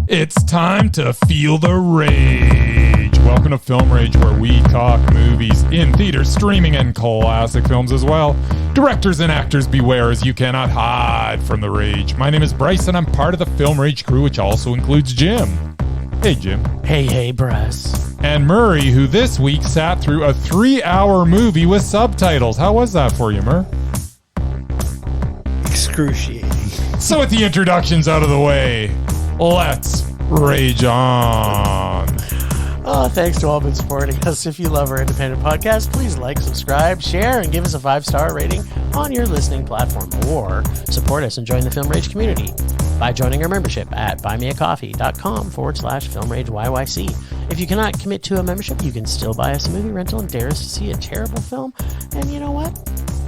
It's time to feel the rage. Welcome to Film Rage, where we talk movies in theaters, streaming, and classic films as well. Directors and actors beware, as you cannot hide from the rage. My name is Bryce, and I'm part of the Film Rage crew, which also includes Jim. Hey, Jim. Hey, Bryce. And Murray, who this week sat through a 3-hour movie with subtitles. How was that for you, Mur? Excruciating. So with the introductions out of the way, let's rage on. Oh, thanks to all been supporting us. If you love our independent podcast, please like, subscribe, share, and give us a 5-star rating on your listening platform. Or support us and join the Film Rage community by joining our membership at buymeacoffee.com/FilmRageYYC. If you cannot commit to a membership, you can still buy us a movie rental and dare us to see a terrible film. And you know what?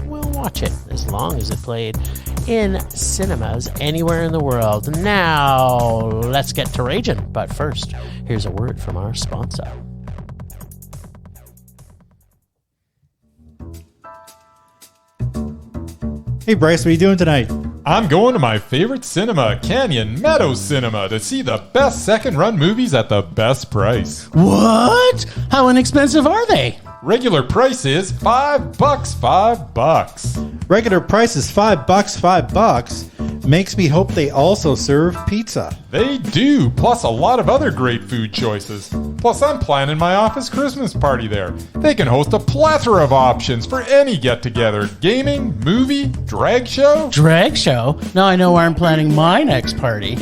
We'll watch it as long as it played in cinemas anywhere in the world. Now, let's get to raging. But first, here's a word from our sponsor. Hey, Bryce, what are you doing tonight? I'm going to my favorite cinema, Canyon Meadows Cinema, to see the best second-run movies at the best price. What? How inexpensive are they? Regular price is $5. Regular price is $5. Makes me hope they also serve pizza. They do, plus a lot of other great food choices. Plus, I'm planning my office Christmas party there. They can host a plethora of options for any get-together. Gaming, movie, drag show. Drag show? Now I know where I'm planning my next party.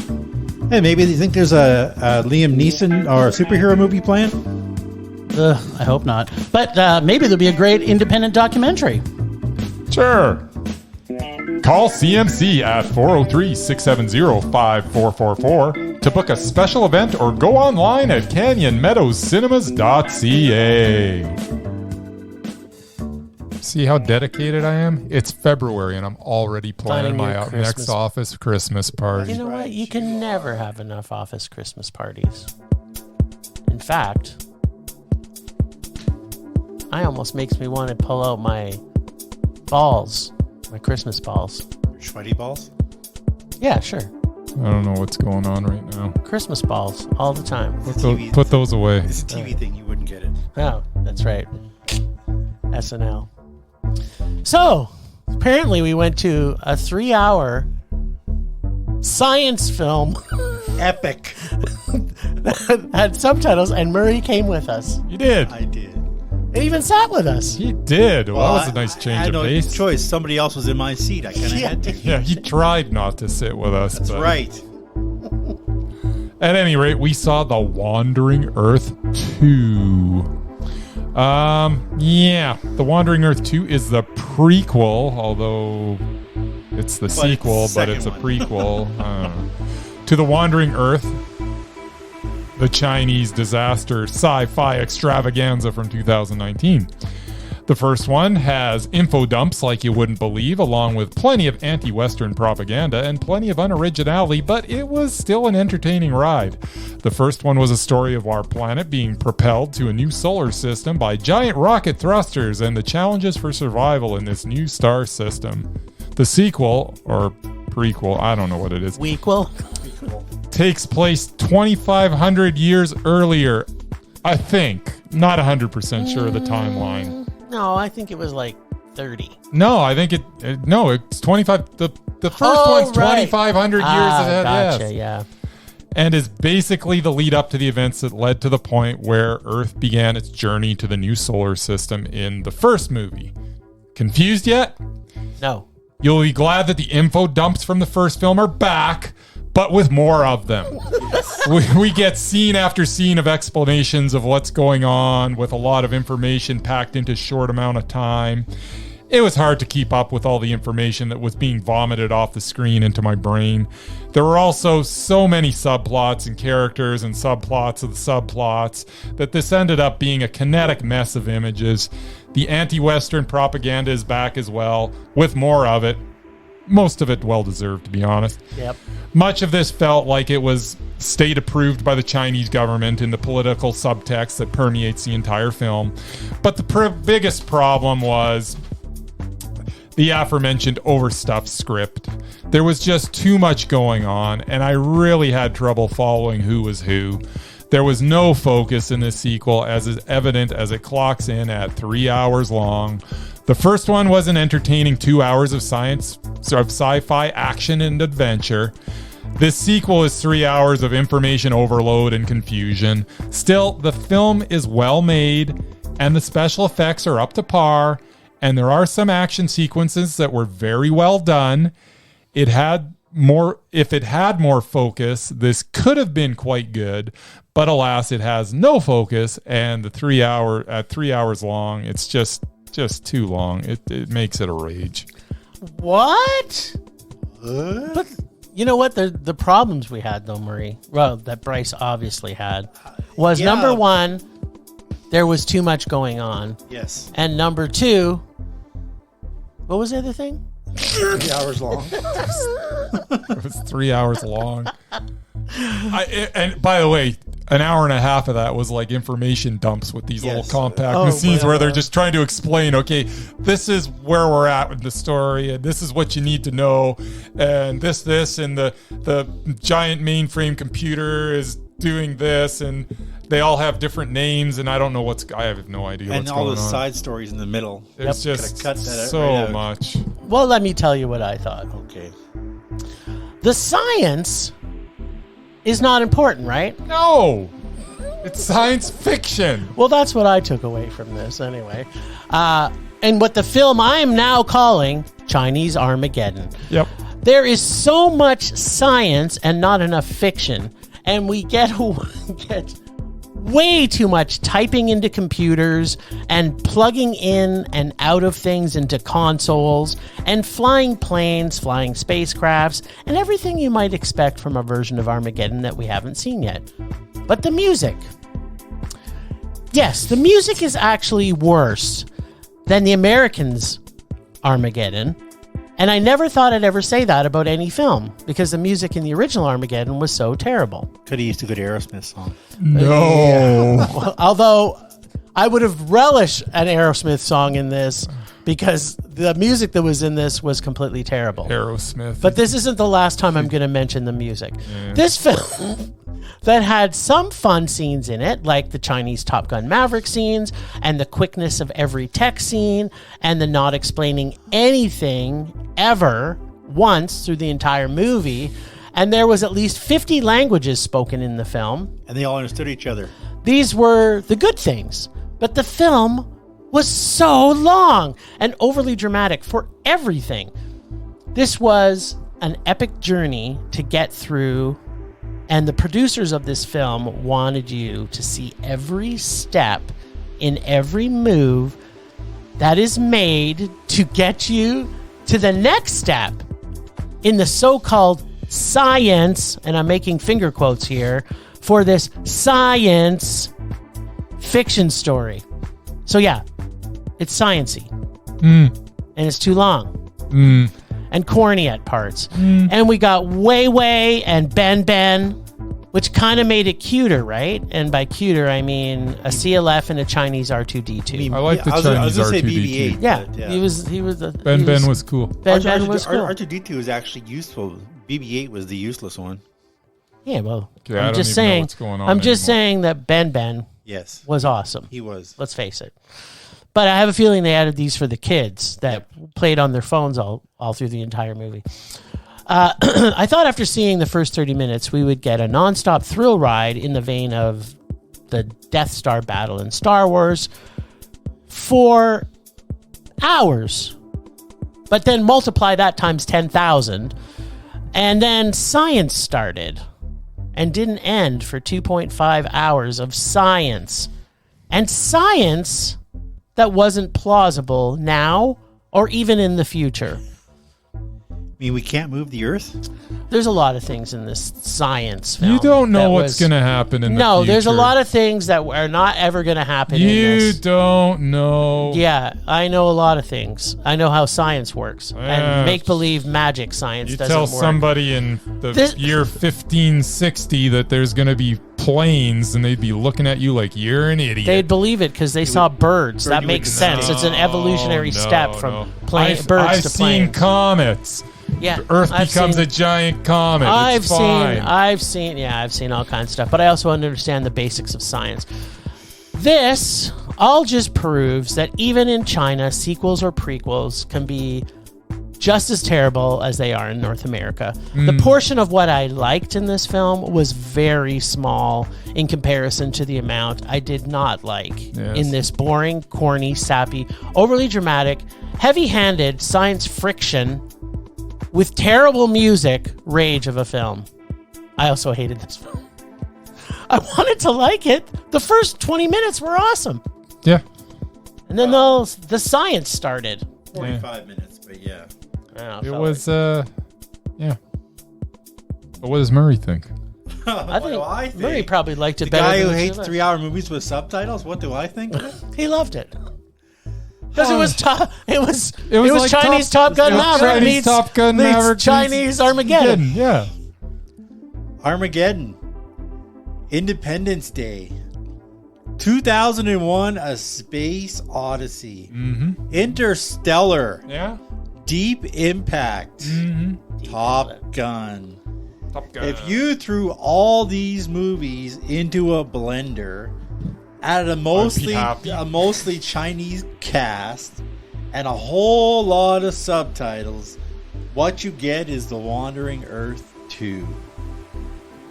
Hey, maybe you think there's a Liam Neeson or a superhero movie planned? I hope not. But maybe there'll be a great independent documentary. Sure. Call Sciencey at 403-670-5444 to book a special event or go online at canyonmeadowscinema.ca. See how dedicated I am? It's February and I'm already planning my next office Christmas party. You know what? You can never have enough office Christmas parties. In fact, I almost makes me want to pull out my balls. My Christmas balls. Your sweaty balls? Yeah, sure. I don't know what's going on right now. Christmas balls all the time. Put those away. It's a TV thing. You wouldn't get it. Oh, that's right. SNL. So, apparently we went to a 3-hour science film. Epic. that had subtitles, and Murray came with us. You did. I did. It even sat with us. He did. Well, that was a nice change of pace. I had no choice. Somebody else was in my seat. I kind of had to. Yeah, he tried not to sit with us. That's right. At any rate, we saw The Wandering Earth 2. The Wandering Earth 2 is the prequel, although it's the sequel, but it's a prequel to The Wandering Earth, the Chinese disaster sci-fi extravaganza from 2019. The first one has info dumps like you wouldn't believe, along with plenty of anti-Western propaganda and plenty of unoriginality, but it was still an entertaining ride. The first one was a story of our planet being propelled to a new solar system by giant rocket thrusters and the challenges for survival in this new star system. The sequel, or prequel, I don't know what it is. Wequel? Takes place 2,500 years earlier, I think. Not 100% sure of the timeline. No, I think it was like 30. No, I think it's 25. The first one's right. 2,500 years ahead. Gotcha, yes. yeah. And is basically the lead up to the events that led to the point where Earth began its journey to the new solar system in the first movie. Confused yet? No. You'll be glad that the info dumps from the first film are back, but with more of them. we get scene after scene of explanations of what's going on with a lot of information packed into a short amount of time. It was hard to keep up with all the information that was being vomited off the screen into my brain. There were also so many subplots and characters and subplots of the subplots that this ended up being a kinetic mess of images. The anti-Western propaganda is back as well, with more of it. Most of it well-deserved, to be honest. Yep. Much of this felt like it was state-approved by the Chinese government in the political subtext that permeates the entire film. But the biggest problem was the aforementioned overstuffed script. There was just too much going on, and I really had trouble following who was who. There was no focus in this sequel, as is evident as it clocks in at 3 hours long. The first one was an entertaining 2 hours of sci-fi action and adventure. This sequel is 3 hours of information overload and confusion. Still, the film is well made, and the special effects are up to par, and there are some action sequences that were very well done. If it had more focus, this could have been quite good, but alas, it has no focus, and at 3 hours long, it's just too long. It makes it a rage. What? But you know what? The problems we had, though, Murray, well, that Bryce obviously had, was number one, there was too much going on. Yes. And number two, what was the other thing? 3 hours long. It was 3 hours long. And by the way, an hour and a half of that was like information dumps with these little compact scenes where they're just trying to explain, okay, this is where we're at with the story, and this is what you need to know, and this, and the giant mainframe computer is doing this, and they all have different names, and I don't know I have no idea what's going on. And all the side stories in the middle. It's just so much. Well, let me tell you what I thought. Okay. The science is not important, right? No. It's science fiction. Well, that's what I took away from this anyway. And what the film I am now calling Chinese Armageddon. Yep. There is so much science and not enough fiction. And we get way too much typing into computers and plugging in and out of things into consoles and flying planes, flying spacecrafts, and everything you might expect from a version of Armageddon that we haven't seen yet. But the music. Yes, the music is actually worse than the Americans' Armageddon. And I never thought I'd ever say that about any film, because the music in the original Armageddon was so terrible. Could have used a good Aerosmith song. No. Yeah. Although I would have relished an Aerosmith song in this, because the music that was in this was completely terrible. Aerosmith. But this isn't the last time I'm going to mention the music. Yeah. This film that had some fun scenes in it, like the Chinese Top Gun Maverick scenes and the quickness of every tech scene and the not explaining anything ever once through the entire movie. And there was at least 50 languages spoken in the film. And they all understood each other. These were the good things. But the film was so long and overly dramatic for everything. This was an epic journey to get through, and the producers of this film wanted you to see every step in every move that is made to get you to the next step in the so-called science, and I'm making finger quotes here, for this science fiction story. So yeah, it's sciencey. And it's too long. And corny at parts. And we got Wei and Ben, which kind of made it cuter, right? And by cuter, I mean a CLF and a Chinese R2-D2. I like the Chinese I was gonna say R2-D2. BB-8. Yeah, but, yeah. he was Ben was cool. Ben was cool. R2-D2 was actually useful. BB-8 was the useless one. Yeah, well, Okay, I'm just saying. I'm just saying that Ben was awesome. He was. Let's face it. But I have a feeling they added these for the kids that played on their phones all through the entire movie. I thought after seeing the first 30 minutes, we would get a nonstop thrill ride in the vein of the Death Star battle in Star Wars for hours. But then multiply that times 10,000. And then science started and didn't end for 2.5 hours of science. And science that wasn't plausible now or even in the future. I mean, we can't move the Earth? There's a lot of things in this science film. You don't know what's going to happen in the future. No, there's a lot of things that are not ever going to happen in this. You don't know. Yeah, I know a lot of things. I know how science works. And make-believe magic science doesn't work. You tell somebody in the year 1560 that there's going to be planes, and they'd be looking at you like you're an idiot. They'd believe it because they saw birds. That makes sense. It's an evolutionary step from birds to planes. I've seen comets. Yeah, Earth becomes a giant comet. I've seen all kinds of stuff, but I also understand the basics of science. This all just proves that even in China, sequels or prequels can be just as terrible as they are in North America. The portion of what I liked in this film was very small in comparison to the amount I did not like in this boring, corny, sappy, overly dramatic, heavy-handed science friction with terrible music rage of a film. I also hated this film. I wanted to like it. The first 20 minutes were awesome. Yeah. And then the science started. 45 minutes, but yeah. It was, yeah. But what does Murray think? I think Murray probably liked it the better. The guy than who hates 3-hour movies with subtitles. What do I think? He loved it because it was like Chinese Top Gun Maverick meets Chinese Armageddon. Yeah. Armageddon. Independence Day. 2001: A Space Odyssey. Interstellar. Yeah. Deep Impact. Top Gun. If you threw all these movies into a blender, added a mostly Chinese cast, and a whole lot of subtitles, what you get is The Wandering Earth 2.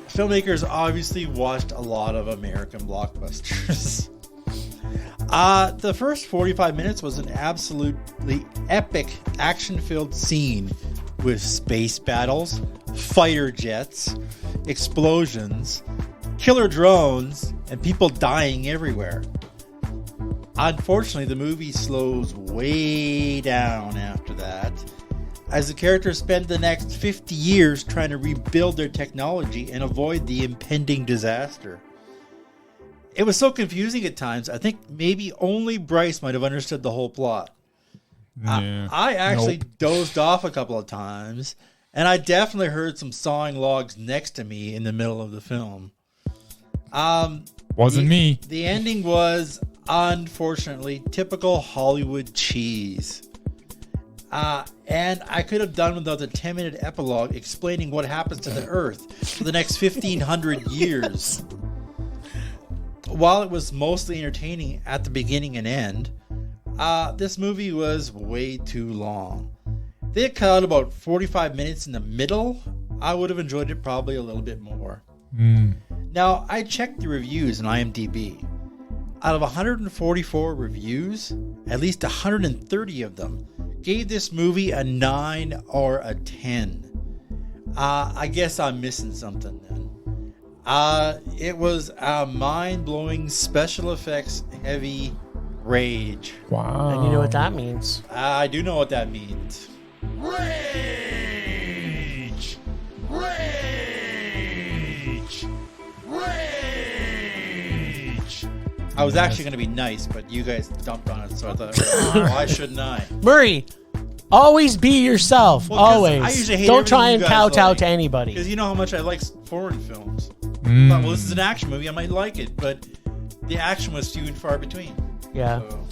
Filmmakers obviously watched a lot of American blockbusters. The first 45 minutes was an absolutely epic action-filled scene with space battles, fighter jets, explosions, killer drones, and people dying everywhere. Unfortunately, the movie slows way down after that, as the characters spend the next 50 years trying to rebuild their technology and avoid the impending disaster. It was so confusing at times, I think maybe only Bryce might have understood the whole plot. Yeah. I actually dozed off a couple of times, and I definitely heard some sawing logs next to me in the middle of the film. Wasn't me. The ending was, unfortunately, typical Hollywood cheese. And I could have done without the 10-minute epilogue explaining what happens to the Earth for the next 1,500 years. While it was mostly entertaining at the beginning and end, this movie was way too long. If they had cut out about 45 minutes in the middle, I would have enjoyed it probably a little bit more. Now, I checked the reviews on IMDb. Out of 144 reviews, at least 130 of them gave this movie a 9 or a 10. I guess I'm missing something then. It was a mind-blowing special effects heavy rage. Wow. And you know what that means. I do know what that means. Rage! Rage! Rage! I was actually going to be nice, but you guys dumped on it, so I thought, why shouldn't I? Murray, always be yourself. Well, always. I usually hate Don't try everything and you guys kowtow like. to anybody. Because you know how much I like foreign films. I thought, well, this is an action movie, I might like it, but the action was few and far between. Yeah. So.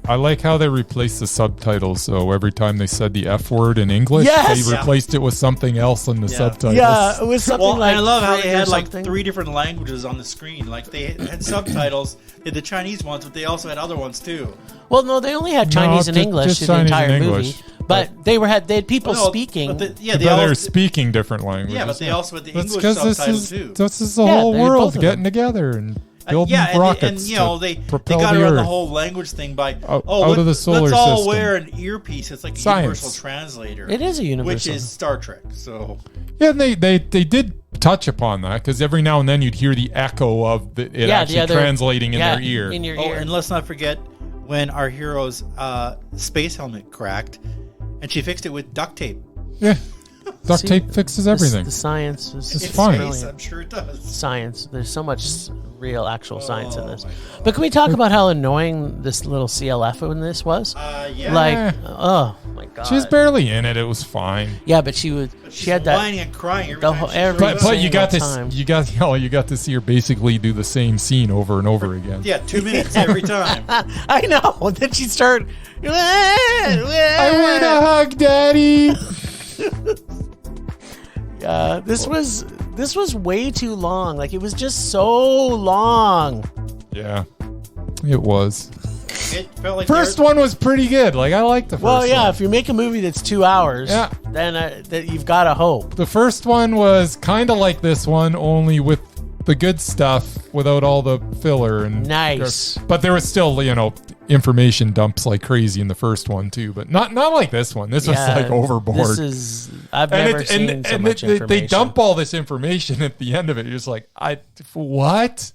I like how they replaced the subtitles. So every time they said the F word in English, Yes! they replaced it with something else in the subtitles. Yeah, it was something like. I love how they had like something. 3 different languages on the screen. Like they had subtitles, they had the Chinese ones, but they also had other ones too. Well, no, they only had Chinese and English just in the Chinese entire and movie. English. But they had people speaking. But They were speaking different languages. Yeah, but they also had the That's English 'cause subtitles too. This is the Yeah, whole they had both world of getting them. together and building yeah, rockets and you know they propel got the around the Earth. whole language thing by Out of the solar let's all system. wear an earpiece. It's like a Science. universal translator. It is a universal. which is Star Trek. So Yeah, and they did touch upon that because every now and then you'd hear the echo of it actually translating in their ear. In your oh, ear. and let's not forget when our hero's space helmet cracked, and she fixed it with duct tape. Yeah, duct See, tape fixes everything. The science is It's In fine. space, brilliant. I'm sure it does. Science. There's so much real, actual science in this. my But can we talk about how annoying this little CLF in this was? Yeah. Like, oh my God. She was barely in it. It was fine. Yeah, but she had that whining and crying every the time whole- she every- shows up. But you got Single this. time. You got to see her basically do the same scene over and over again. Yeah, 2 minutes every time. I know. Then she'd start. I want a hug, Daddy. This was way too long. Like, it was just so long. Yeah, it was. It felt like First one was pretty good. Like, I liked the first Well, yeah, one. if you make a movie that's 2 hours, Yeah. then that you've got to hope. The first one was kind of like this one, only with the good stuff without all the filler. And Nice. But there was still, information dumps like crazy in the first one too. But not like this one. This was like overboard. I've never seen so much information. They dump all this information at the end of it. You're just like, what?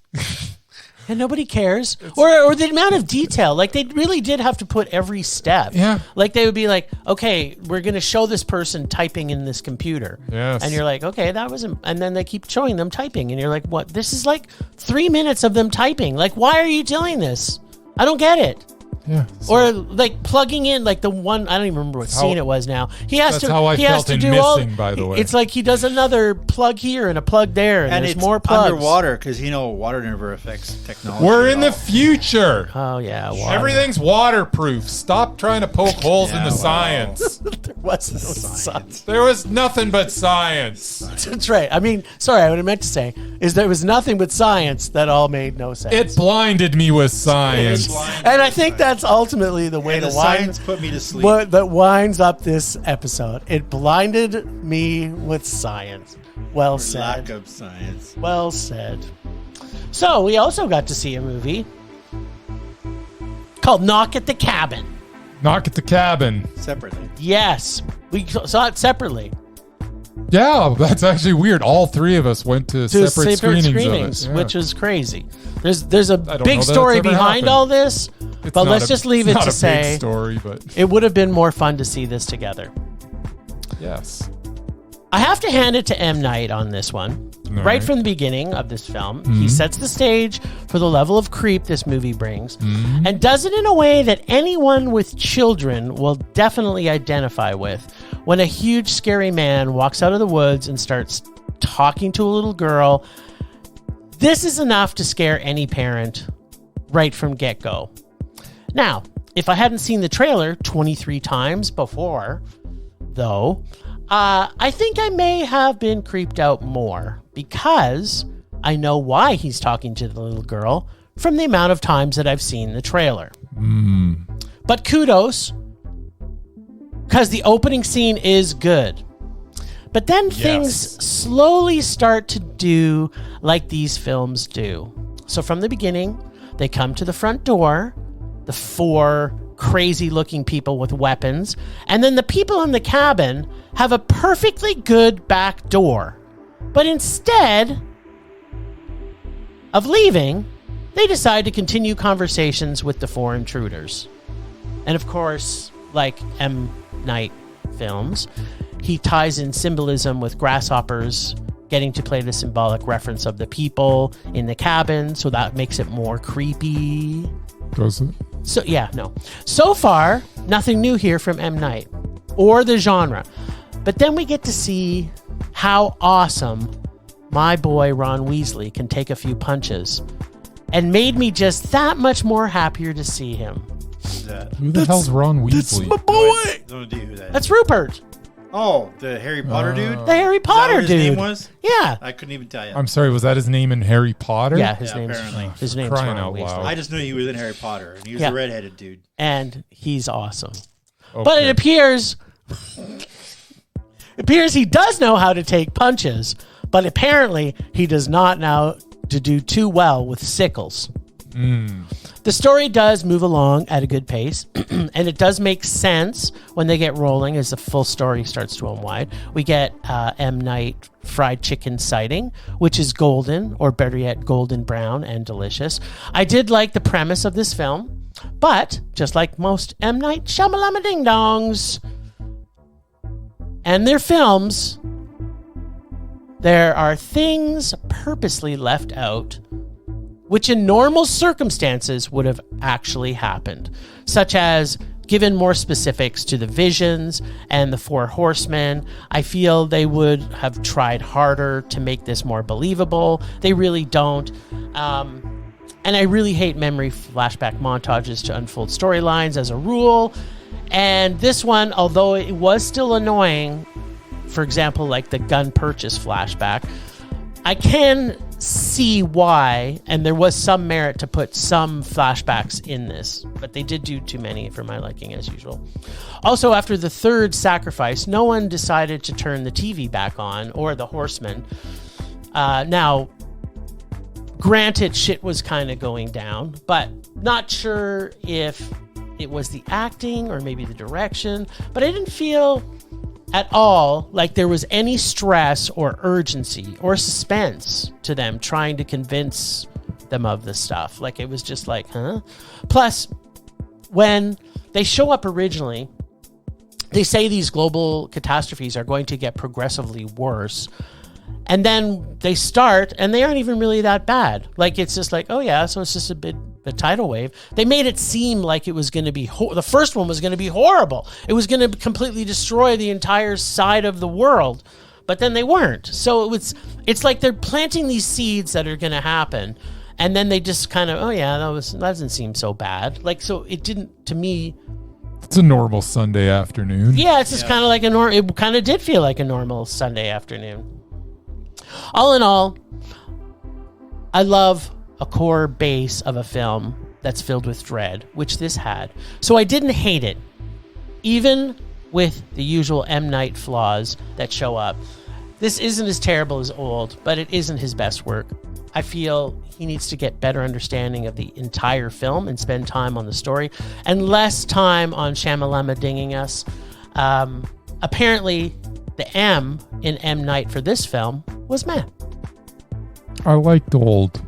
And nobody cares. Or the amount of detail. Like, they really did have to put every step. Yeah. Like, they would be like, okay, we're going to show this person typing in this computer. Yes. And you're like, okay, that wasn't. And then they keep showing them typing. And you're like, what? This is like 3 minutes of them typing. Like, why are you doing this? I don't get it. Yeah. Or like plugging in, like the one, I don't even remember what scene it was now. He has That's to. how I he has felt to in do Missing, by the way. It's like he does another plug here and a plug there, and there's it's more plugs. underwater because water never affects technology. We're at in the all. future. Oh yeah, water. Everything's waterproof. Stop trying to poke holes in the science. There was no science. There was nothing but science. That's right. I mean, sorry, what I meant to say is there was nothing but science that all made no sense. It blinded me with science. And I think that's ultimately the way And to the wind. science put me to sleep. That winds up this episode. It blinded me with science. Well said. Lack of science. Well said. So we also got to see a movie called Knock at the Cabin. Knock at the cabin. Separately. Yes, we saw it separately. Yeah, that's actually weird. All three of us went to To separate screenings of it. Yeah. which is crazy. There's a don't know big that story it's ever behind happened. all this, It's but not let's just leave it not to a say big story, but it would have been more fun to see this together. yes. I have to hand it to M. Night on this one. All Right from the beginning of this film, Mm-hmm. he sets the stage for the level of creep this movie brings and does it in a way that anyone with children will definitely identify with when a huge, scary man walks out of the woods and starts talking to a little girl. This is enough to scare any parent right from get-go. Now, if I hadn't seen the trailer 23 times before, though, I think I may have been creeped out more because I know why he's talking to the little girl from the amount of times that I've seen the trailer. But kudos, because the opening scene is good. But then things slowly start to do like these films do. So from the beginning, they come to the front door, the four crazy looking people with weapons, and then the people in the cabin have a perfectly good back door. But instead of leaving, they decide to continue conversations with the four intruders. And of course, like M. Night films, he ties in symbolism with grasshoppers getting to play the symbolic reference of the people in the cabin, so that makes it more creepy. Does it? So yeah, no. So far, nothing new here from M. Night or the genre. But then we get to see how awesome my boy Ron Weasley can take a few punches, and made me just that much more happier to see him. Who's that? Who the hell's Ron Weasley? Boy! No idea who that is. That's Rupert, Oh, the Harry Potter dude? the Harry Potter Is that what his dude. name was? Yeah. I couldn't even tell you. I'm sorry, was that his name in Harry Potter? Yeah, his Yeah, name's apparently. his name's Crying Ron out Weasley. loud. I just knew he was in Harry Potter, and he was Yeah. a redheaded dude. And he's awesome. Okay. But it appears he does know how to take punches, but apparently he does not know to do too well with sickles. The story does move along at a good pace, and it does make sense when they get rolling as the full story starts to unwind. We get M. Night fried chicken sighting, which is golden, or better yet, golden brown and delicious. I did like the premise of this film, but just like most M. Night Shyamalan ding-dongs and their films, there are things purposely left out which in normal circumstances would have actually happened, such as given more specifics to the visions and the four horsemen. I feel they would have tried harder to make this more believable. They really don't. And I really hate memory flashback montages to unfold storylines as a rule. And this one, although it was still annoying, for example, like the gun purchase flashback, I can see why, and there was some merit to put some flashbacks in this, but they did do too many for my liking, as usual. Also, after the third sacrifice, no one decided to turn the TV back on, or the horsemen. Now, granted, shit was kind of going down, but not sure if it was the acting or maybe the direction, but I didn't feel at all like there was any stress or urgency or suspense to them trying to convince them of this stuff. Like, it was just like, huh? Plus, when they show up originally, they say these global catastrophes are going to get progressively worse. And then they start, and they aren't even really that bad. Like, it's just like, oh yeah, so it's just a tidal wave. They made it seem like it was going to be the first one was going to be horrible. It was going to completely destroy the entire side of the world, but then they weren't. So it's like they're planting these seeds that are going to happen, and then they just kind of, oh yeah, that doesn't seem so bad. Like, so it didn't, to me. It's a normal Sunday afternoon. Yeah, it's just kind of like it kind of did feel like a normal Sunday afternoon. All in all, I love a core base of a film that's filled with dread, which this had. So I didn't hate it, even with the usual M. Night flaws that show up. This isn't as terrible as Old, but it isn't his best work. I feel he needs to get better understanding of the entire film and spend time on the story, and less time on Shyamalan dinging us. Apparently, the M in M. Night for this film was meh. I liked Old.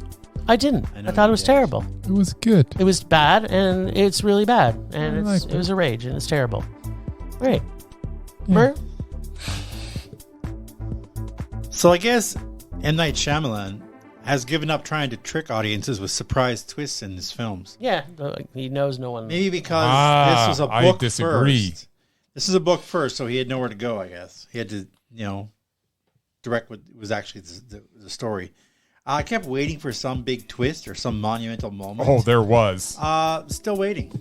I didn't. I thought it was terrible. It was good. It was bad, and it's really bad, and it was a rage, and it's terrible. All right. Yeah. Mur? So I guess M. Night Shyamalan has given up trying to trick audiences with surprise twists in his films. Yeah, he knows no one. Maybe because this was a book I disagree. first. This is a book first, so he had nowhere to go, I guess. He had to, direct what was actually the story. I kept waiting for some big twist or some monumental moment. Oh, there was. Still waiting.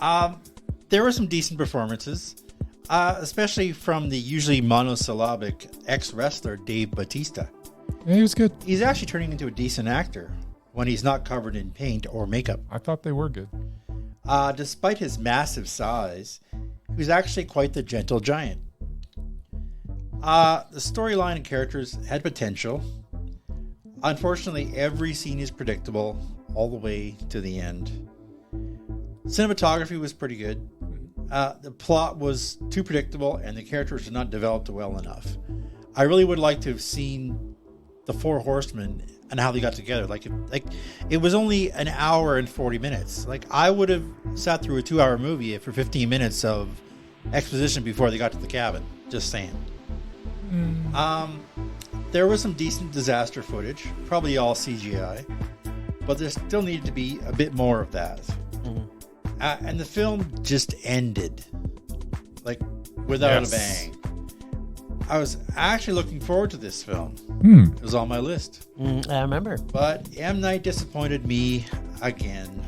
There were some decent performances, especially from the usually monosyllabic ex-wrestler Dave Bautista. Yeah, he was good. He's actually turning into a decent actor when he's not covered in paint or makeup. I thought they were good. Despite his massive size, he was actually quite the gentle giant. The storyline and characters had potential. Unfortunately, every scene is predictable all the way to the end. Cinematography was pretty good. The plot was too predictable, and the characters were not developed well enough. I really would like to have seen the Four Horsemen and how they got together. Like it was only an hour and 40 minutes. Like, I would have sat through a 2-hour movie for 15 minutes of exposition before they got to the cabin. Just saying. There was some decent disaster footage, probably all CGI, but there still needed to be a bit more of that. And the film just ended, like, without a bang. I was actually looking forward to this film. It was on my list. I remember. But M. Night disappointed me again.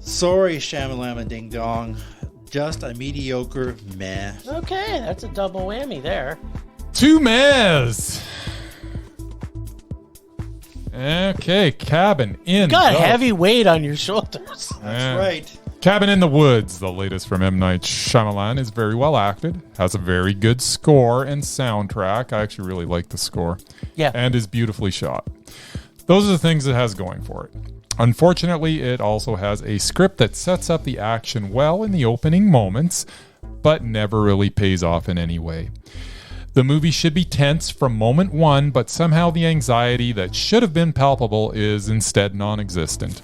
Sorry, Shyamalan Ding Dong. Just a mediocre meh. Okay, that's a double whammy there. 2 mehs. Okay, Cabin in Got the... heavy weight on your shoulders. That's right. Cabin in the Woods, the latest from M. Night Shyamalan, is very well acted, has a very good score and soundtrack. I actually really like the score. Yeah. And is beautifully shot. Those are the things it has going for it. Unfortunately, it also has a script that sets up the action well in the opening moments, but never really pays off in any way. The movie should be tense from moment one, but somehow the anxiety that should have been palpable is instead non-existent.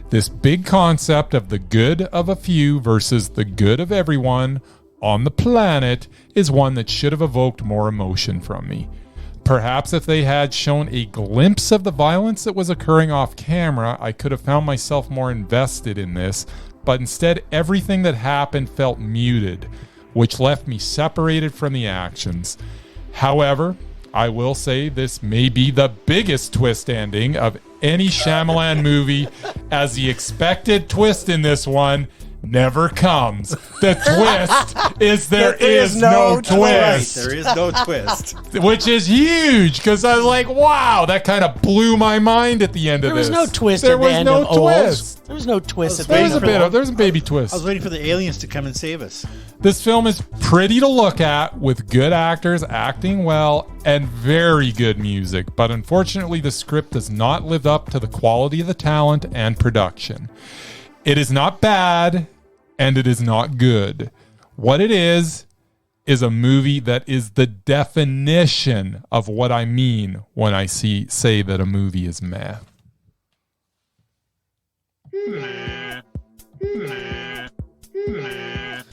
This big concept of the good of a few versus the good of everyone on the planet is one that should have evoked more emotion from me. Perhaps if they had shown a glimpse of the violence that was occurring off camera, I could have found myself more invested in this, but instead everything that happened felt muted, which left me separated from the actions. However, I will say this may be the biggest twist ending of any Shyamalan movie, as the expected twist in this one never comes. The twist is there is no twist. Right, there is no twist. Which is huge, because I was like, wow, that kind of blew my mind at the end of this. There was no twist There at the was end no of twist. There was no twist at the There end was of there was a baby twist. I was waiting for the aliens to come and save us. This film is pretty to look at, with good actors acting well and very good music, but unfortunately the script does not live up to the quality of the talent and production. It is not bad, and it is not good. What it is a movie that is the definition of what I mean when I say that a movie is meh.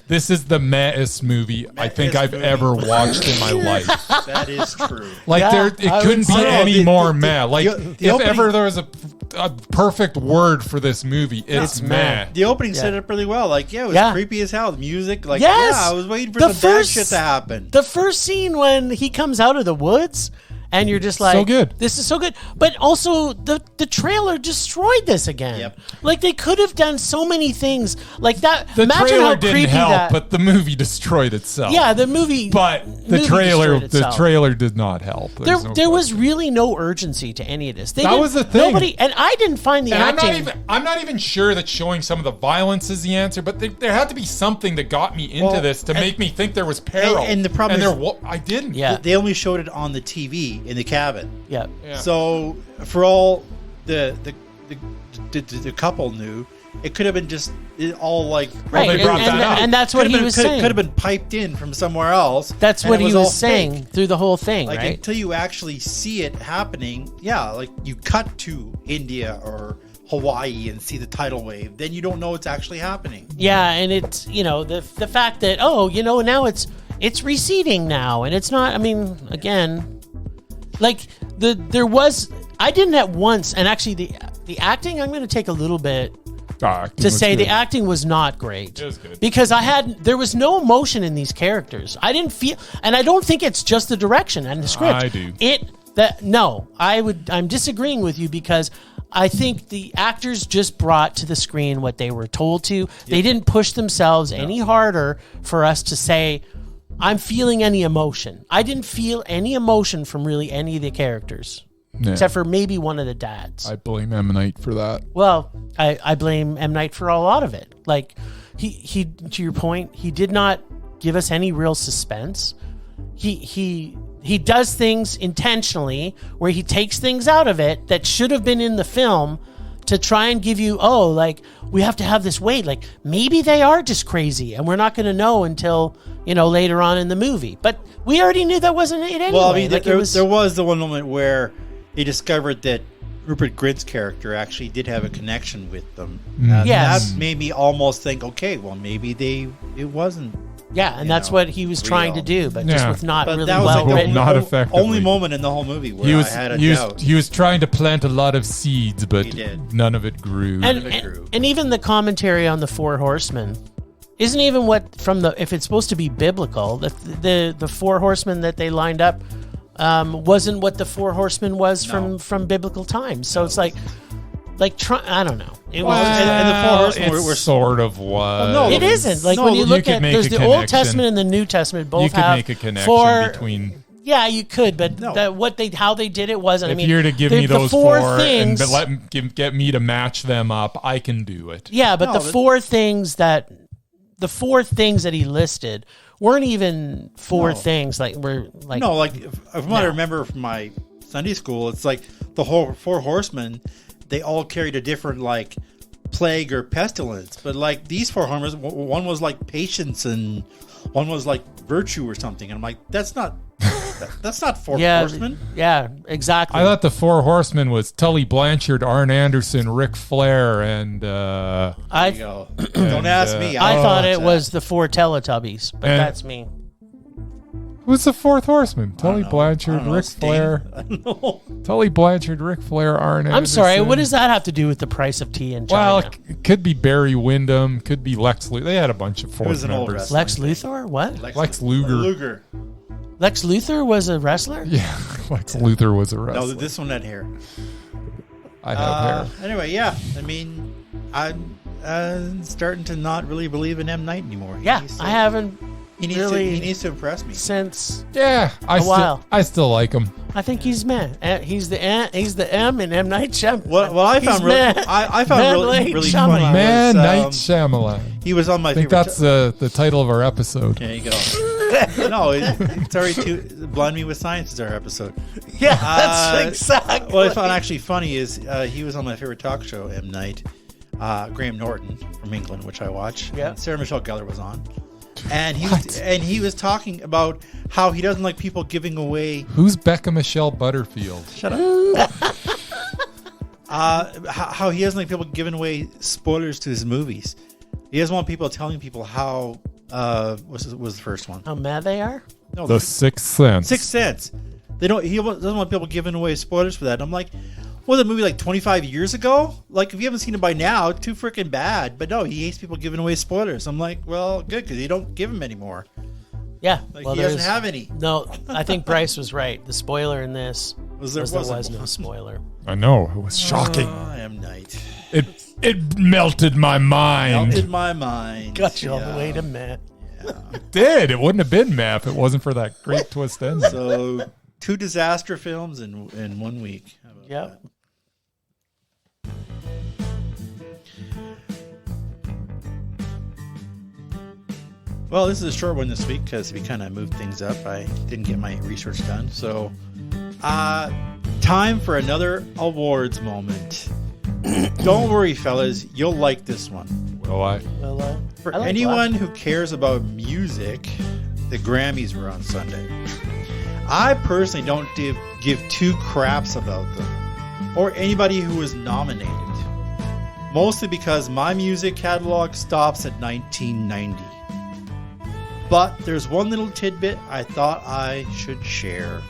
This is the mehest movie I think I've ever watched in my life. That is true. Like Yeah, it couldn't be any more meh. Like the if opening- ever there was a perfect word for this movie, it's meh. The opening set it up really well. Like, it was Yeah. creepy as hell. The music, like, Yes! I was waiting for The some bad first- shit to happen. The first scene when he comes out of the woods and you're just like, So good. This is so good. But also the trailer destroyed this again. Yep. Like they could have done so many things like that. The Imagine trailer how didn't creepy help, that. but the movie destroyed itself. Yeah, the movie. But the movie trailer destroyed itself. did not help. There, There's no there was question. really no urgency to any of this. They That didn't- was the thing. Nobody, and I didn't find the And acting. I'm not even sure that showing some of the violence is the answer, but there had to be something that got me into Well, this to make me think there was peril. and the problem is- I didn't. Yeah. They only showed it on the TV in the cabin. Yeah. So for all the couple knew, it could have been just all like Right, they brought that up. and that's what he was saying. Could have been piped in from somewhere else. That's and what it he all was saying fake. through the whole thing, Like right? until you actually see it happening, yeah. Like you cut to India or Hawaii and see the tidal wave, then you don't know it's actually happening. Yeah, and it's the fact that now it's receding now, and it's not. I mean, again, like I didn't at once, and actually the acting I'm going to take a little bit to say the acting was not great. It was good. Because there was no emotion in these characters. I didn't feel, and I don't think it's just the direction and the script. I do. I'm disagreeing with you because I think the actors just brought to the screen what they were told to. Yep. They didn't push themselves any harder for us to say, I'm feeling any emotion. I didn't feel any emotion from really any of the characters. Yeah. Except for maybe one of the dads. I blame M. Night for that. Well, I blame M. Night for a lot of it. Like, he to your point, he did not give us any real suspense. He does things intentionally where he takes things out of it that should have been in the film to try and give you, we have to have this weight. Like, maybe they are just crazy and we're not going to know until, later on in the movie. But we already knew that wasn't it anyway. Well, I mean, like, there was the one moment where they discovered that Rupert Grint's character actually did have a connection with them. Yes. That made me almost think, okay, well, maybe it wasn't. Yeah, and that's what he was trying to do, but just with not really that was well like written. Not effectively. only moment in the whole movie where I had a doubt. He was trying to plant a lot of seeds, but He did. none of it grew. And even the commentary on the Four Horsemen isn't even if it's supposed to be biblical, the Four Horsemen that they lined up wasn't what the Four Horsemen was from biblical times. So it's like I don't know. It was, and the Four Horsemen were sort of was. no, it isn't. Like No, when you you look could at make there's a the Old connection. Testament and the New Testament both You could have make a connection between. Yeah, you could, but No. how they did it wasn't. If I mean, you're to give the me those four four things, and get me to match them up, I can do it. yeah, but No, the but- four things that he listed weren't even four things. Like No, like from what I remember from my Sunday school, it's like the whole Four Horsemen, they all carried a different like plague or pestilence. But like these Four Horsemen, one was like patience and one was like virtue or something. And I'm like, that's not Four Horsemen. Yeah, exactly. I thought the Four Horsemen was Tully Blanchard, Arn Anderson, Ric Flair, and There you go. Don't ask me. I thought it watched was the four Teletubbies, but And- that's me. Who's the fourth horseman? Tully Blanchard, Ric Sting? Flair. I don't know. Tully Blanchard, Ric Flair, Arn I'm sorry. Anderson. What does that have to do with the price of tea in China? Well, it could be Barry Windham, could be Lex Luthor. They had a bunch of fourth was an old members. wrestler. Lex Luthor? What? Lex Luger. Luger. Lex Luthor was a wrestler? Yeah, Lex Luthor was a wrestler. No, this one had hair. I have hair. Anyway, yeah. I mean, I'm starting to not really believe in M. Night anymore. Yeah, I haven't He really needs to impress me. since Yeah, while. I still like him. I think he's man. He's the M in M. Night Shyamalan. What I found really, I found Man really, Night really Shyamalan. funny Man, was, Night Shyamalan. he was on my I think favorite. that's the title of our episode. There you go. No, it's already Blind Me with Science is our episode. Yeah, that's exactly. What I found actually funny is he was on my favorite talk show, M. Night. Graham Norton from England, which I watch. Yeah. And Sarah Michelle Gellar was on. And he was talking about how he doesn't like people giving away. Who's Becca Michelle Butterfield? Shut up. How he doesn't like people giving away spoilers to his movies. He doesn't want people telling people how. Was the first one? How mad they are? No, The Sixth Sense. Sixth Sense. He doesn't want people giving away spoilers for that. I'm like, was the movie like 25 years ago? Like, if you haven't seen it by now, too freaking bad. But no, he hates people giving away spoilers. I'm like, well, good, because you don't give them anymore. Yeah. Like, he doesn't have any. No, I think Bryce was right. The spoiler in this there was no spoiler. I know, it was shocking. M. Night. It melted my mind. Melted my mind. Got you all the way to Matt. It did. It wouldn't have been Matt if it wasn't for that great twist ending. So, 2 disaster films in 1 week. How about Yep. that? Well, this is a short one this week because we kind of moved things up. I didn't get my research done. So, time for another awards moment. Don't worry, fellas. You'll like this one. Well, Well, For I like anyone who cares about music, the Grammys were on Sunday. I personally don't give 2 craps about them or anybody who was nominated. Mostly because my music catalog stops at 1990. But there's one little tidbit I thought I should share.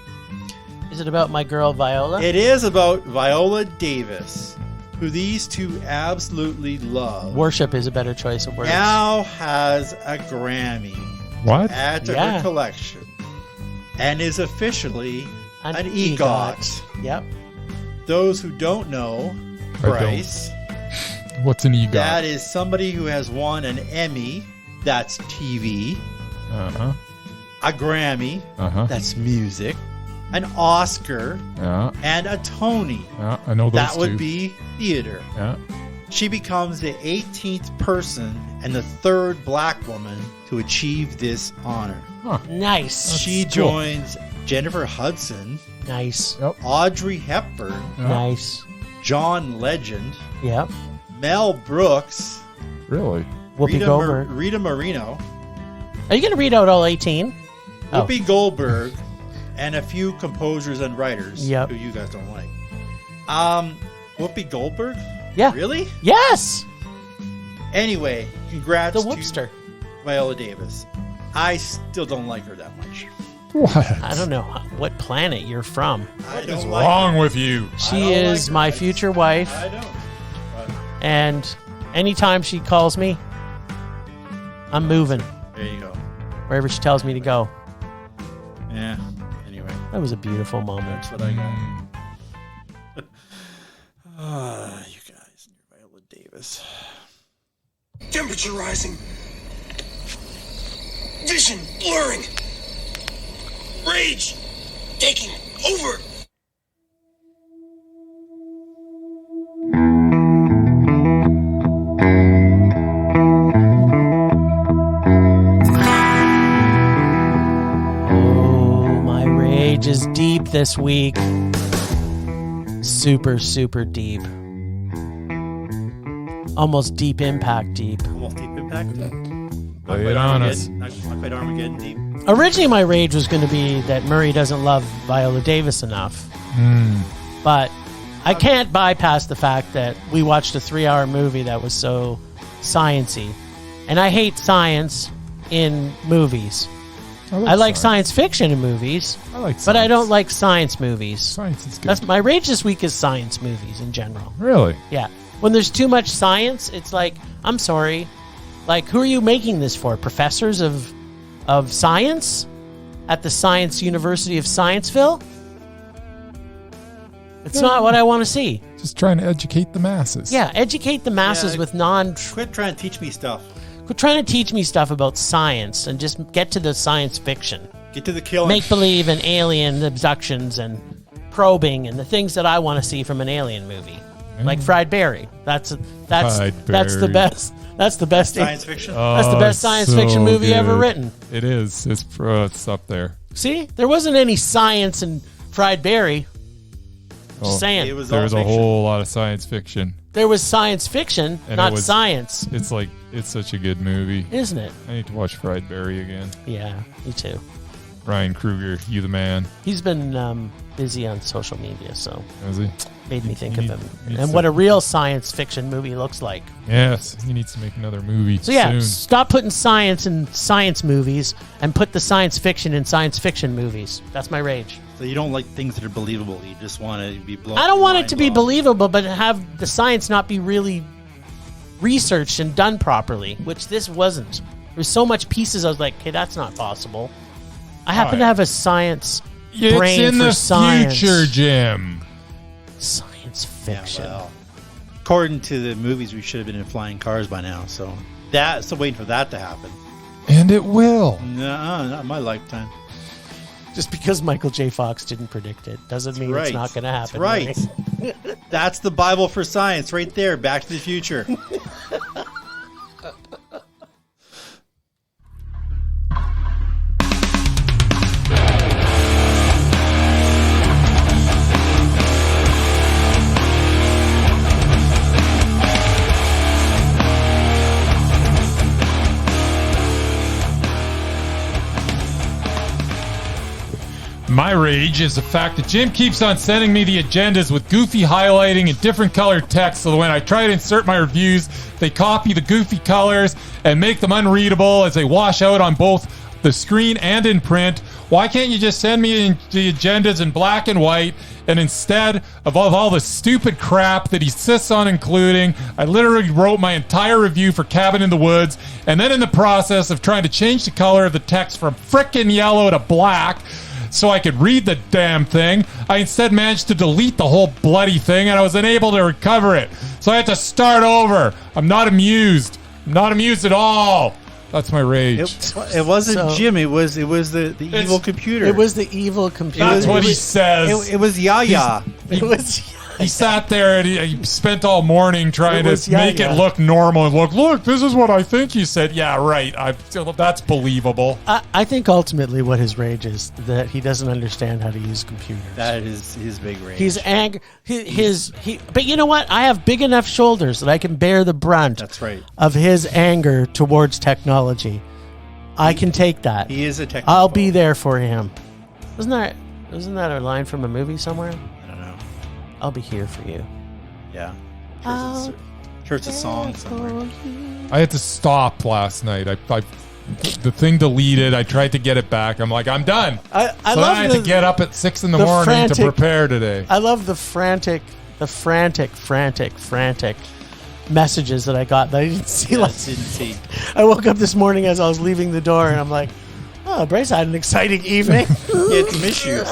Is it about my girl Viola? It is about Viola Davis, who these two absolutely love. Worship is a better choice of words. Now has a Grammy. what? Add to her collection. And is officially an EGOT. Yep. Those who don't know, I don't. Bryce, What's an EGOT? that is somebody who has won an Emmy, that's TV, Uh-huh. a Grammy, Uh-huh. that's music, an Oscar, Yeah. and a Tony. Yeah. I know those That two. would be theater. Yeah. She becomes the 18th person and the 3rd black woman to achieve this honor. Huh. Nice. She cool. joins Jennifer Hudson, Nice. Yep. Audrey Hepburn, Yeah. Nice. John Legend, Yep. Mel Brooks, Really? Whoopi Goldberg. Rita Moreno, Are you going to read out all 18? Oh. Whoopi Goldberg, and a few composers and writers Yep. who you guys don't like. Whoopi Goldberg? Yeah. Really? Yes. Anyway, congrats The to Whoopster. Viola Davis. I still don't like her that much. What? I don't know what planet you're from. I What's don't like wrong her. with you? She don't is like her. my future wife, I don't. But and anytime she calls me, I'm moving there you go. wherever she tells me to go. Yeah. Anyway, That was a beautiful moment. that's what I got. You guys, and your Viola Davis. Temperature rising. Vision blurring. Rage taking over. Oh, my rage is deep this week. Super, super deep. Almost deep impact deep. Almost deep impact. Lay it on us. Not quite Armageddon deep. Originally, my rage was going to be that Murray doesn't love Viola Davis enough. But I can't bypass the fact that we watched a 3-hour movie that was so sciencey. And I hate science in movies. I like science fiction in movies. I like science. But I don't like science movies. Science is good. That's my rage this week is science movies in general. Really? Yeah. When there's too much science, it's like, I'm sorry. Like, who are you making this for? Professors of science at the Science University of Scienceville? It's not what I want to see. Just trying to educate the masses. Yeah, educate the masses with Quit trying to teach me stuff. Quit trying to teach me stuff about science and just get to the science fiction. Get to the killing. Make believe and alien abductions and probing and the things that I want to see from an alien movie, like Fried Berry. That's the best. That's the best science fiction. That's the best science fiction movie ever written. It is. It's up there. See, there wasn't any science in Fried Berry. Just saying. It was there all was a fiction. whole lot of science fiction. There was science fiction, And not it was- science, It's such a good movie. isn't it? I need to watch Fried Berry again. Yeah, me too. Ryan Kruger, you the man. He's been busy on social media, so Is he? made me think He of him needs and to- what a real science fiction movie looks like. Yes, he needs to make another movie So yeah, soon. stop putting science in science movies and put the science fiction in science fiction movies. That's my rage. So you don't like things that are believable. You just want to be blown. I don't want it to be mind blown. believable, but have the science not be really researched and done properly, which this wasn't. There's so much pieces. I was like, okay, that's not possible. I happen to have a science brain It's in for the science. future, Jim. Science Yeah, fiction. well, according to the movies, we should have been in flying cars by now. So still waiting for that to happen. And it will. No, not in my lifetime. Just because Michael J. Fox didn't predict it doesn't mean it's not going to happen. That's right. That's the Bible for science right there. Back to the Future. My rage is the fact that Jim keeps on sending me the agendas with goofy highlighting and different colored text, so that when I try to insert my reviews, they copy the goofy colors and make them unreadable as they wash out on both the screen and in print. Why can't you just send me the agendas in black and white? And instead of all the stupid crap that he insists on including, I literally wrote my entire review for Cabin in the Woods, and then in the process of trying to change the color of the text from frickin' yellow to black so I could read the damn thing, I instead managed to delete the whole bloody thing, and I was unable to recover it. So I had to start over. I'm not amused. I'm not amused at all. That's my rage. It wasn't So- Jim. It was the evil computer. It was the evil computer. That's what he says. It was Yaya. It was. He sat there and he spent all morning trying It was to make Yaya. it look normal and look, this is what I think you said. Yeah, right. That's believable. I think ultimately what his rage is that he doesn't understand how to use computers. That is his big rage. He's angry. But you know what? I have big enough shoulders that I can bear the brunt. That's right. Of his anger towards technology. I can take that. He is a technical. I'll be there for him. Wasn't that a line from a movie somewhere? I don't know. I'll be here for you. Yeah. Sure it's a song somewhere. I had to stop last night. The thing deleted. I tried to get it back. I'm like, I'm done. I So then love I had to get up at 6 in the the morning frantic- to prepare today. I love the frantic messages that I got that I didn't see last. Didn't see. I woke up this morning as I was leaving the door, and I'm like, "Oh, Bryce had an exciting evening." He had some issues.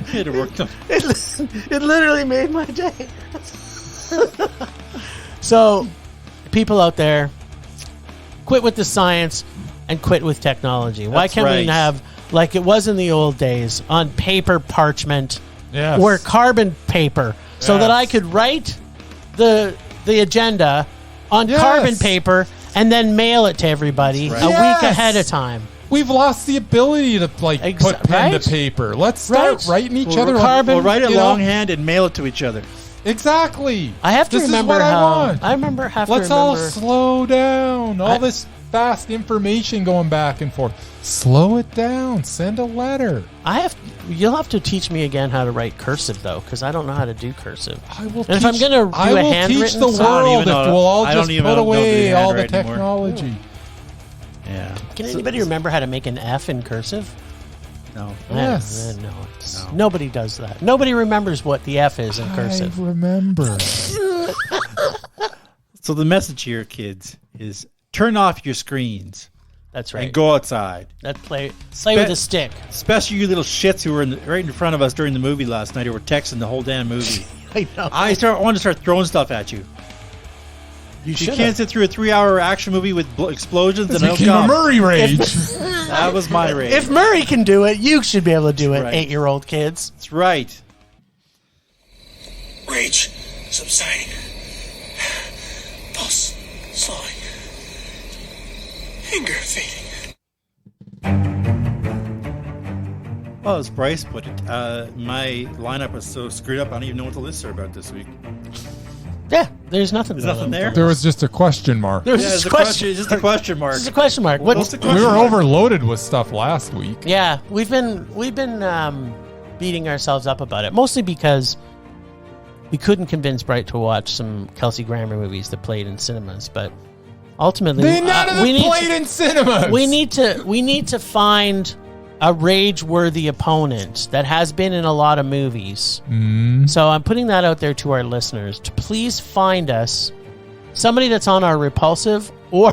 He had to work them. It literally made my day. So, people out there, quit with the science and quit with technology. Why That's can't we right. have, like it was in the old days, on paper parchment Yes. or carbon paper, so that Yes. I could write the agenda on Yes. carbon paper and then mail it to everybody That's a right. week Yes. ahead of time. We've lost the ability to put pen right? to paper. Let's start Right. writing each We'll other. carbon- We'll write it you know? longhand and mail it to each other. Exactly. I have to This is remember what how I want. I remember have Let's to all remember. slow down. All this fast information going back and forth. Slow it down. Send a letter. You'll have to teach me again how to write cursive though, because I don't know how to do cursive. I will And if I'm gonna do I a will teach handwritten the song- I don't world even if know- we'll all I don't just even put know how to do away all the handwriting anymore. technology. Yeah. Can anybody remember how to make an F in cursive? No. Yes. No. Nobody does that. Nobody remembers what the F is in cursive. I remember. So the message here, kids, is turn off your screens. That's right. And go outside. Play with a stick. Especially you little shits who were right in front of us during the movie last night who were texting the whole damn movie. I know. I want to start throwing stuff at you. You should can't sit through a 3-hour action movie with explosions This and became a Murray rage. That was my rage. If Murray can do it, you should be able to do it, right. 8-year-old kids. That's right. Rage subsiding. Pulse slowing. Anger fading. Well, as Bryce put it, my lineup was so screwed up, I don't even know what the lists are about this week. Yeah, there's nothing. There's nothing there? There was just a question mark. There's Yeah, just it's just a question mark. This is a question mark. What's the question We were mark? overloaded with stuff last week. Yeah, we've been beating ourselves up about it, mostly because we couldn't convince Bright to watch some Kelsey Grammer movies that played in cinemas, but ultimately None of them played in cinemas. we need to find a rage-worthy opponent that has been in a lot of movies. So I'm putting that out there to our listeners to please find us somebody that's on our repulsive or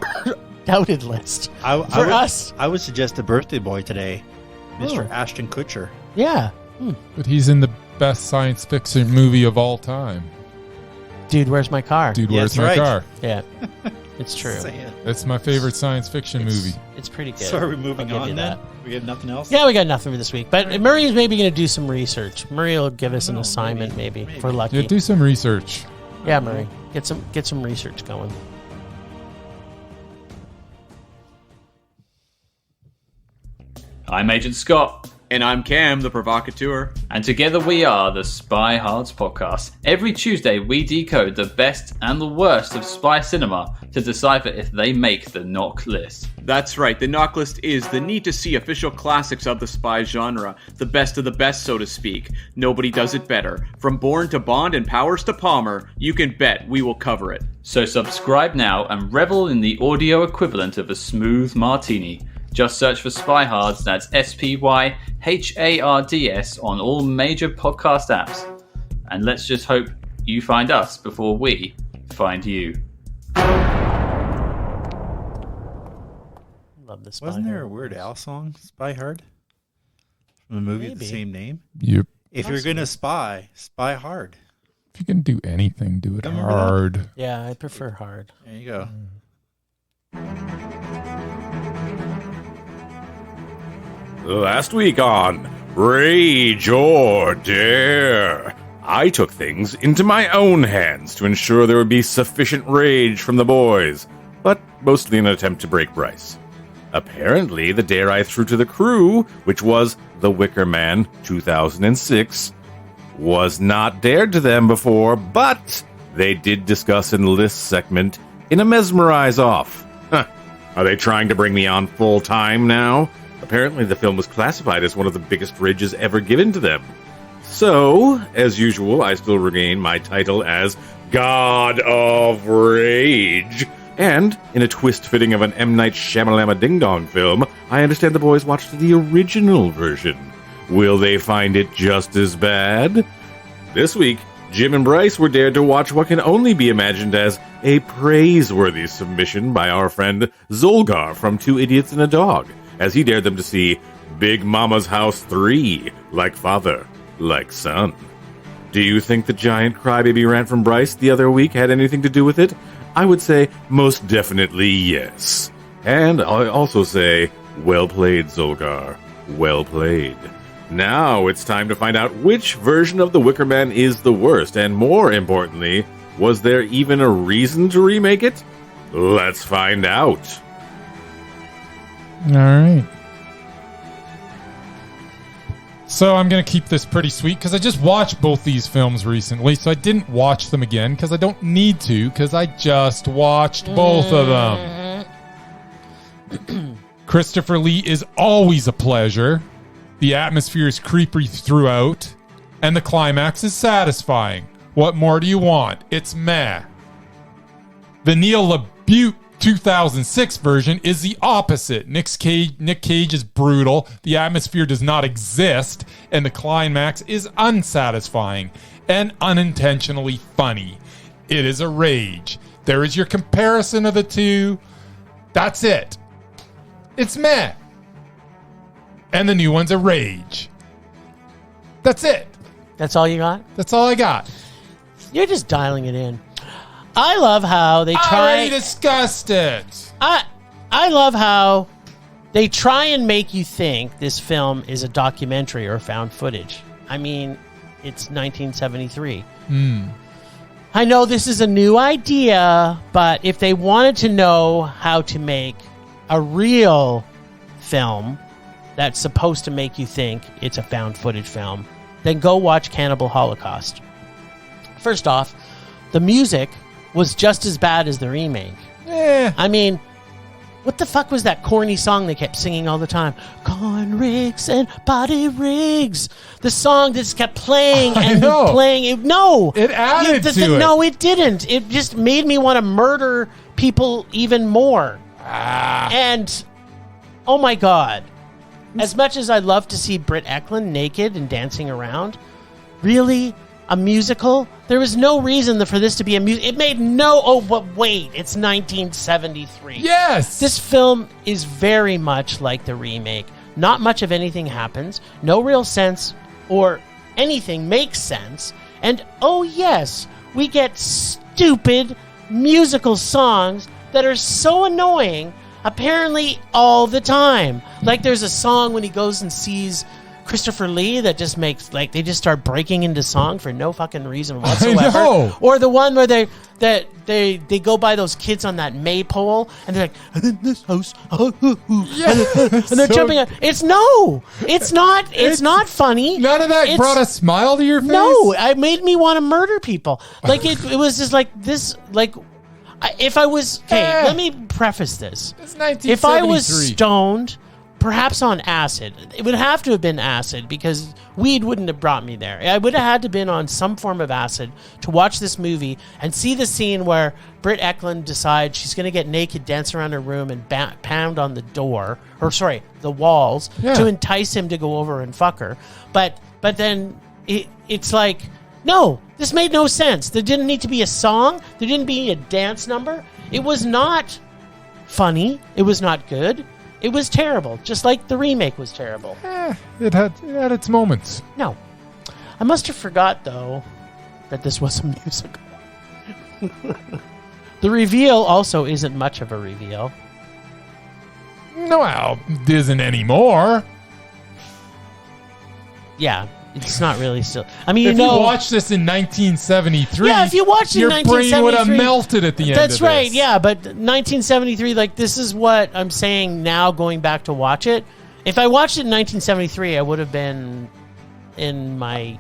doubted list. I would suggest a birthday boy today, Mr. Oh. Ashton Kutcher. Yeah. But he's in the best science fiction movie of all time. Dude, where's my car? Dude, Yeah, where's that's my right. car? Yeah. It's true. It's my favorite science fiction movie. It's pretty good. So are we moving I'll give on you then? that. We have nothing else? Yeah, we got nothing for this week. But Murray is maybe going to do some research. Murray will give us an assignment maybe if we're lucky. Yeah, do some research. Yeah, Murray. Get some research going. I'm Agent Scott. And I'm Cam, the provocateur. And together we are the SpyHards podcast. Every Tuesday we decode the best and the worst of spy cinema to decipher if they make the knock list. That's right, the knock list is the need-to-see official classics of the spy genre. The best of the best, so to speak. Nobody does it better. From Bourne to Bond and Powers to Palmer, you can bet we will cover it. So subscribe now and revel in the audio equivalent of a smooth martini. Just search for SpyHards, that's SpyHards on all major podcast apps. And let's just hope you find us before we find you. Love this. Wasn't there a Weird Al song, Spy Hard? From a movie with the Maybe. same name? Yep. If you're going to spy hard. If you can do anything, do it Remember that? hard. Yeah, I prefer hard. There you go. Last week on Rage or Dare, I took things into my own hands to ensure there would be sufficient rage from the boys, but mostly in an attempt to break Bryce. Apparently, the dare I threw to the crew, which was The Wickerman 2006, was not dared to them before, but they did discuss in the list segment in a mesmerize off. Huh. Are they trying to bring me on full time now? Apparently the film was classified as one of the biggest rages ever given to them. So, as usual, I still regain my title as God of Rage. And, in a twist fitting of an M. Night Shyamalan ding-dong film, I understand the boys watched the original version. Will they find it just as bad? This week, Jim and Bryce were dared to watch what can only be imagined as a praiseworthy submission by our friend Zolgar from Two Idiots and a Dog, as he dared them to see Big Mama's House 3, like father, like son. Do you think the giant crybaby rant from Bryce the other week had anything to do with it? I would say most definitely yes. And I also say, well played, Zolgar. Well played. Now it's time to find out which version of The Wicker Man is the worst, and more importantly, was there even a reason to remake it? Let's find out. All right. So I'm going to keep this pretty sweet because I just watched both these films recently, so I didn't watch them again because I don't need to because I just watched both of them. Christopher Lee is always a pleasure. The atmosphere is creepy throughout, and the climax is satisfying. What more do you want? It's meh. The Neil LaBute 2006 version is the opposite. Nick Cage is brutal, the atmosphere does not exist, and the climax is unsatisfying and unintentionally funny. It is a rage. There is your comparison of the two. That's it. It's meh. And the new one's a rage. That's it. That's all you got? That's all I got. You're just dialing it in. I love how they I try. already discussed it. I love how they try and make you think this film is a documentary or found footage. I mean, it's 1973. I know this is a new idea, but if they wanted to know how to make a real film that's supposed to make you think it's a found footage film, then go watch Cannibal Holocaust. First off, the music was just as bad as the remake. I mean, what the fuck was that corny song they kept singing all the time? Corn rigs and body rigs. The song just kept playing and playing. It added to it. No, it didn't. It just made me want to murder people even more. And, oh my God. As much as I love to see Britt Eklund naked and dancing around, really? A musical? There was no reason for this to be a musical. It made no... Oh, but wait. It's 1973. Yes! This film is very much like the remake. Not much of anything happens. No real sense or anything makes sense. And, oh yes, we get stupid musical songs that are so annoying apparently all the time. Like there's a song when he goes and sees Christopher Lee that just makes, like, they just start breaking into song for no fucking reason whatsoever. I know. Or the one where they go by those kids on that maypole and they're like, and in this house, and they're jumping up. It's not funny. None of that brought a smile to your face? No, it made me want to murder people. Like it was just like this, like, if I was, okay, let me preface this. It's 1973. If I was stoned, perhaps on acid, it would have to have been acid because weed wouldn't have brought me there. I would have had to been on some form of acid to watch this movie and see the scene where Britt Eklund decides she's going to get naked, dance around her room, and pound on the door, the walls, to entice him to go over and fuck her. But then it's like, no, this made no sense. There didn't need to be a song. There didn't be a dance number. It was not funny. It was not good. It was terrible, just like the remake was terrible. It had its moments. No. I must have forgot, though, that this was a musical. The reveal also isn't much of a reveal. No, well, it isn't anymore. Yeah, it's not really still. I mean, if you watched this in 1973, yeah, if you watched it in 1973, your brain would have melted at the end. That's right, yeah. But 1973, like, this is what I'm saying now. Going back to watch it, if I watched it in 1973, I would have been in my youth.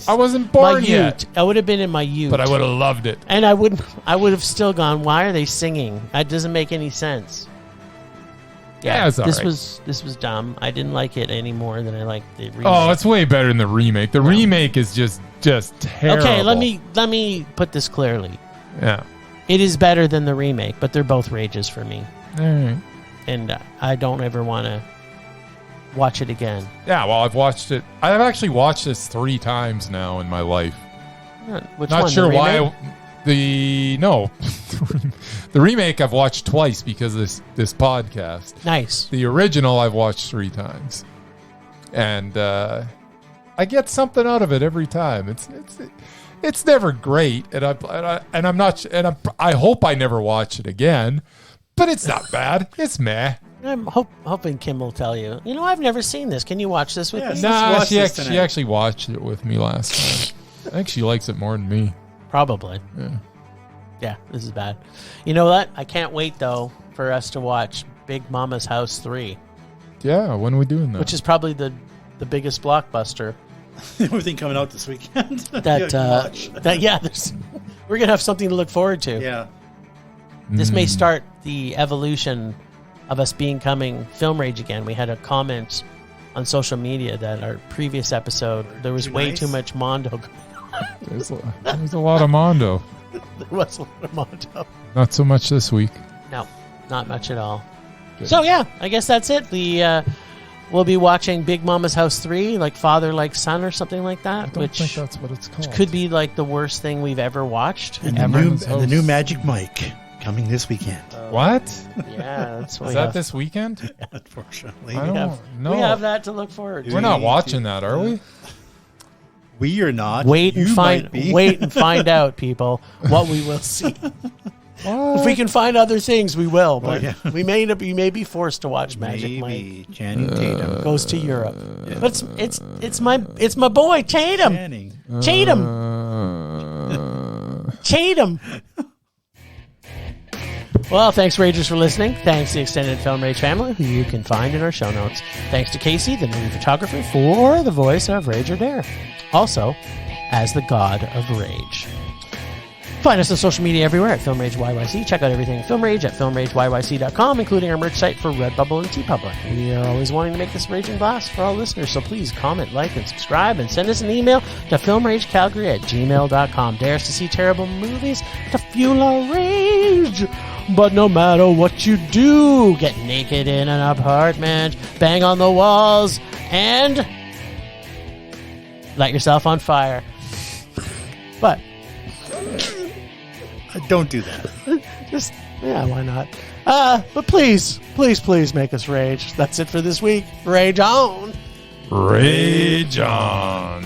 I wasn't born yet. I would have been in my youth, but I would have loved it. And I would have still gone, why are they singing? That doesn't make any sense. Yeah, it's all this right. was dumb. I didn't like it any more than I liked the remake. Oh, it's way better than the remake. The remake is just terrible. Okay, let me put this clearly. Yeah, it is better than the remake, but they're both rages for me. All right. And I don't ever want to watch it again. Yeah, well, I've watched it. I've actually watched this 3 times now in my life. Which Not one, sure the why. The remake I've watched twice because of this podcast. Nice. The original I've watched 3 times, and I get something out of it every time. It's never great, and I hope I never watch it again. But it's not bad. It's meh. I'm hoping Kim will tell you. You know, I've never seen this. Can you watch this with me? Nah, she actually watched it with me last time. I think she likes it more than me. Probably. Yeah, this is bad. You know what? I can't wait, though, for us to watch Big Mama's House 3. Yeah, when are we doing that? Which is probably the biggest blockbuster. Everything coming out this weekend. We're going to have something to look forward to. Yeah. This may start the evolution of us becoming Film Rage again. We had a comment on social media that our previous episode, there was way too much Mondo. There's a lot of Mondo. There was a lot of Mondo. Not so much this week. No. not much at all. So yeah, I guess that's it. We'll be watching Big Mama's House 3, like Father Like Son or something like that, I don't think that's what it's called. could be like the worst thing we've ever watched. And ever. the new Magic Mike coming this weekend. What? Yeah, that's what Is we that have. this weekend? Unfortunately, I don't know. We have that to look forward to. We're not watching that, are we? we are not. Wait You and might be. wait and find out, people, what we will see. If we can find other things, we will. But we may be forced to watch Magic Mike. Maybe Channing Tatum Goes to Europe, but it's my boy Tatum. Channing. Tatum. Well, thanks, Ragers, for listening. Thanks to the extended Film Rage family, who you can find in our show notes. Thanks to Casey, the movie photographer, for the voice of Rage or Dare. Also, as the God of Rage. Find us on social media everywhere at Film Rage YYC. Check out everything Film Rage at filmrageyyc.com, including our merch site for Redbubble and TeePublic. We are always wanting to make this raging blast for all listeners, so please comment, like, and subscribe, and send us an email to filmragecalgary@gmail.com. Dare us to see terrible movies to fuel our rage. But no matter what you do, get naked in an apartment, bang on the walls, and light yourself on fire. But Don't do that. just, yeah, why not? But please make us rage. That's it for this week. Rage on. Rage on.